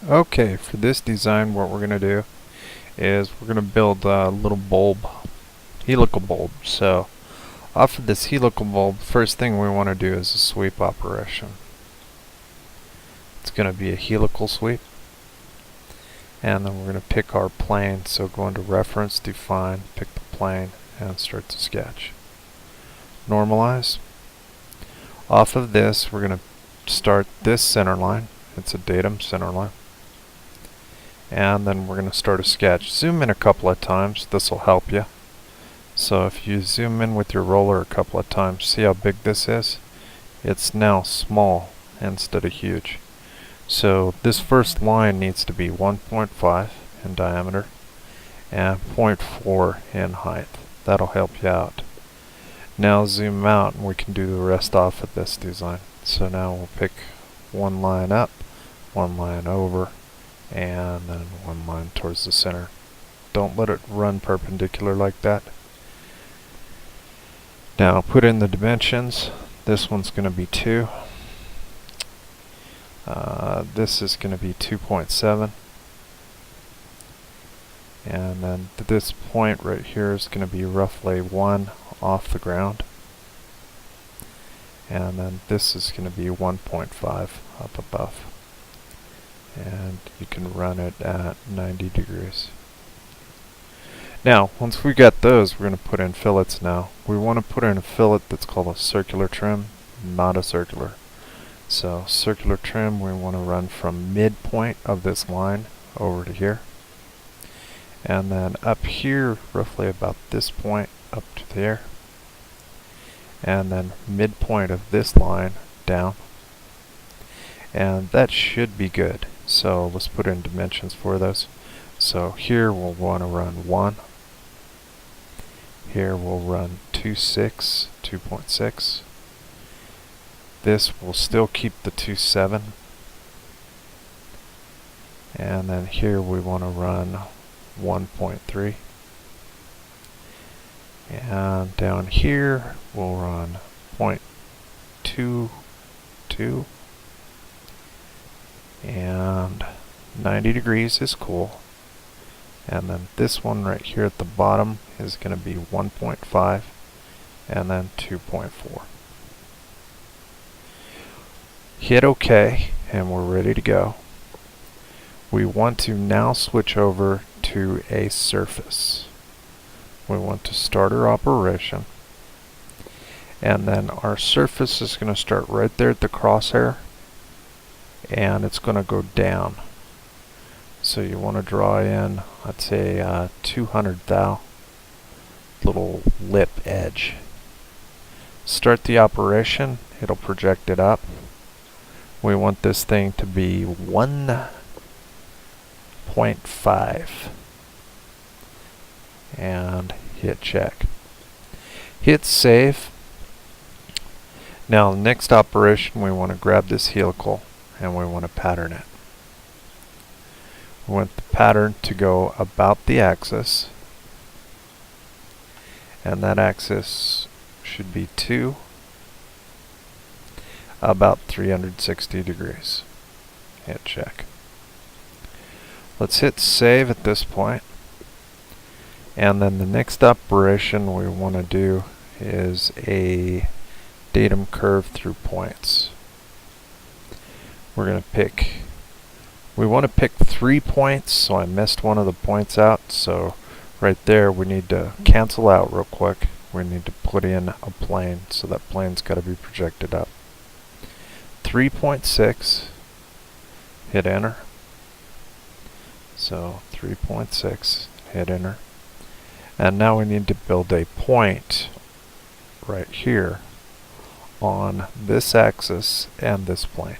Okay, for this design what we're going to do is we're going to build a little bulb, helical bulb. So off of this helical bulb, first thing we want to do is a sweep operation. It's going to be a helical sweep, and then we're going to pick our plane. So go into reference, define, pick the plane, and start to sketch. Normalize. Off of this we're going to start this center line. It's a datum center line. And then we're going to start a sketch. Zoom in a couple of times. This will help you. So if you zoom in with your roller a couple of times, see how big this is? It's now small instead of huge. So this first line needs to be 1.5 in diameter and 0.4 in height. That'll help you out. Now zoom out and we can do the rest off of this design. So now we'll pick one line up, one line over, and then one line towards the center. Don't let it run perpendicular like that. Now put in the dimensions. This one's going to be 2. This is going to be 2.7. And then this point right here is going to be roughly 1 off the ground. And then this is going to be 1.5 up above. And you can run it at 90 degrees. Now, once we got those, we're going to put in fillets now. We want to put in a fillet that's called a circular trim, not a circular. So, circular trim, we want to run from midpoint of this line over to here. And then up here, roughly about this point, up to there. And then midpoint of this line down. And that should be good. So let's put in dimensions for those. So here we'll want to run 1. Here we'll run 2.6. This will still keep the 2.7. And then here we want to run 1.3. And down here we'll run 0.22. And 90 degrees is cool. And then this one right here at the bottom is going to be 1.5 and then 2.4. Hit OK and we're ready to go. We want to now switch over to a surface. We want to start our operation, and then our surface is going to start right there at the crosshair, and it's going to go down. So you want to draw in, let's say 200 thou little lip edge. Start the operation, it'll project it up. We want this thing to be 1.5 and hit check. Hit save. Now the next operation, we want to grab this helical and we want to pattern it. We want the pattern to go about the axis, and that axis should be 2, about 360 degrees. Hit check. Let's hit save at this point, and then the next operation we want to do is a datum curve through points. We're going to pick, we want to pick 3 points, so I missed one of the points out, so right there we need to cancel out real quick. We need to put in a plane, so that plane's got to be projected up. 3.6, hit enter. So 3.6, hit enter. And now we need to build a point right here on this axis and this plane.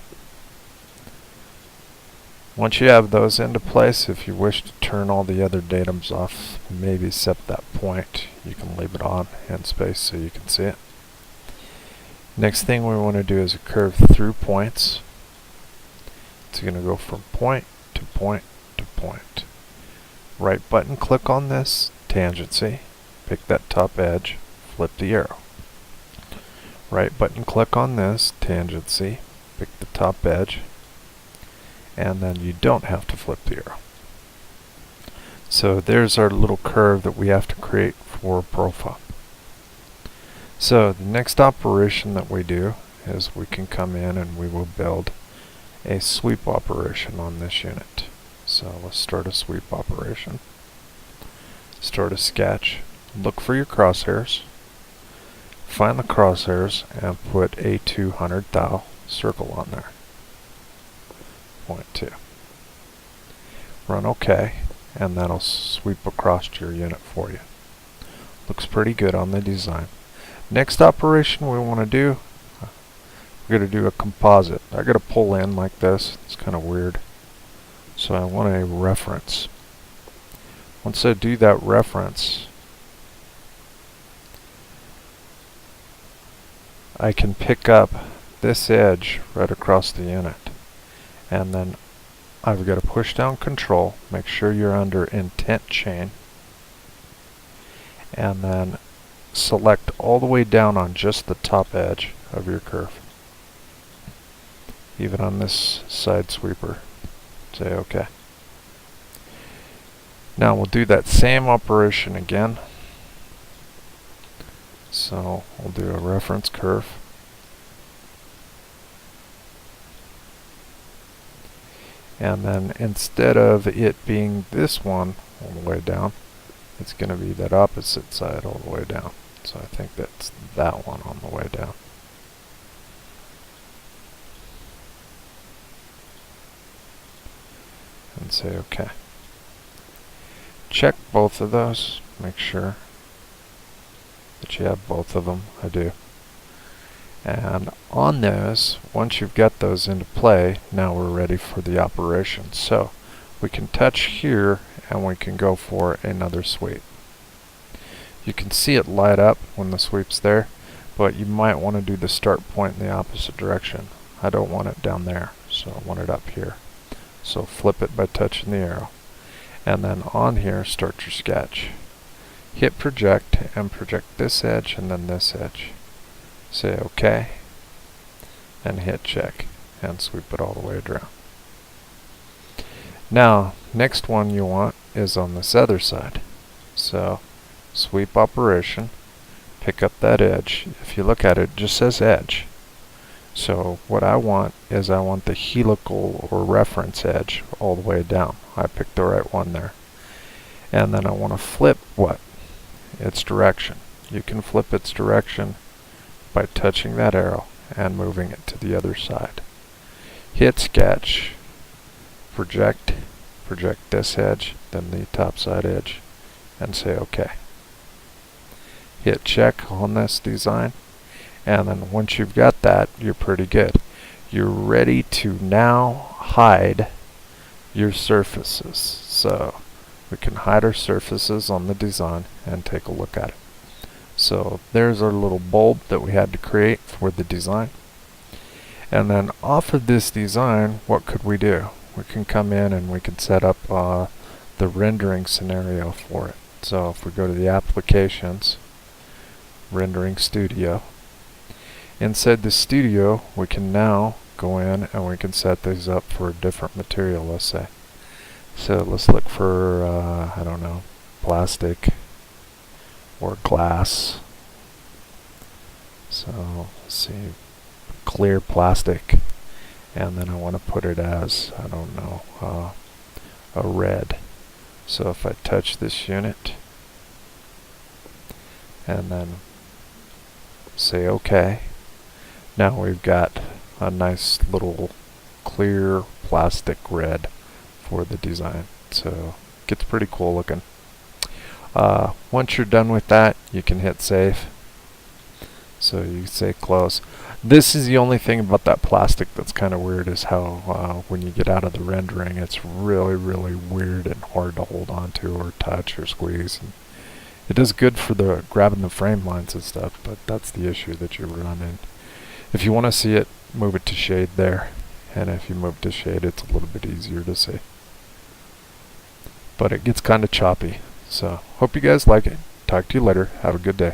Once you have those into place, if you wish to turn all the other datums off, maybe except that point, you can leave it on in space so you can see it. Next thing we want to do is a curve through points. It's going to go from point to point to point. Right button click on this, tangency, pick that top edge, flip the arrow. Right button click on this, tangency, pick the top edge, and then you don't have to flip the arrow. So there's our little curve that we have to create for a profile. So the next operation that we do is we can come in and we will build a sweep operation on this unit. So let's start a sweep operation. Start a sketch. Look for your crosshairs. Find the crosshairs and put a 200 thou circle on there. 0.2. Run OK, and that'll sweep across to your unit for you. Looks pretty good on the design. Next operation we want to do, we're going to do a composite. I got to pull in like this. It's kind of weird. So I want a reference. Once I do that reference, I can pick up this edge right across the unit. And then I've got to push down Control, make sure you're under Intent Chain, and then select all the way down on just the top edge of your curve. Even on this side sweeper. Say OK. Now we'll do that same operation again. So we'll do a reference curve. And then instead of it being this one all the way down, it's going to be that opposite side all the way down. So I think that's that one on the way down. And say OK. Check both of those. Make sure that you have both of them. I do. And on those, once you've got those into play, now we're ready for the operation. So we can touch here and we can go for another sweep. You can see it light up when the sweep's there, but you might want to do the start point in the opposite direction. I don't want it down there, so I want it up here. So flip it by touching the arrow. And then on here, start your sketch. Hit project and project this edge and then this edge. Say OK and hit check and sweep it all the way around. Now next one you want is on this other side. So sweep operation, pick up that edge. If you look at it, it just says edge. So what I want is I want the helical or reference edge all the way down. I picked the right one there. And then I want to flip what? Its direction. You can flip its direction by touching that arrow and moving it to the other side. Hit sketch, project this edge, then the top side edge, and say OK. Hit check on this design, and then once you've got that, you're pretty good. You're ready to now hide your surfaces. So we can hide our surfaces on the design and take a look at it. So there's our little bulb that we had to create for the design. And then off of this design, what could we do? We can come in and we can set up the rendering scenario for it. So if we go to the applications, rendering studio, inside the studio we can now go in and we can set these up for a different material, let's say. So let's look for, I don't know, plastic or glass. So let's see, clear plastic, and then I want to put it as, I don't know, a red. So if I touch this unit and then say OK, now we've got a nice little clear plastic red for the design. So it gets pretty cool looking. Once you're done with that, you can hit save. So you say close. This is the only thing about that plastic that's kind of weird, is how when you get out of the rendering, it's really, really weird and hard to hold on to or touch or squeeze. And it does good for the grabbing the frame lines and stuff, but that's the issue that you run in. If you want to see it, move it to shade there. And if you move to shade, it's a little bit easier to see. But it gets kind of choppy. So hope you guys like it. Talk to you later. Have a good day.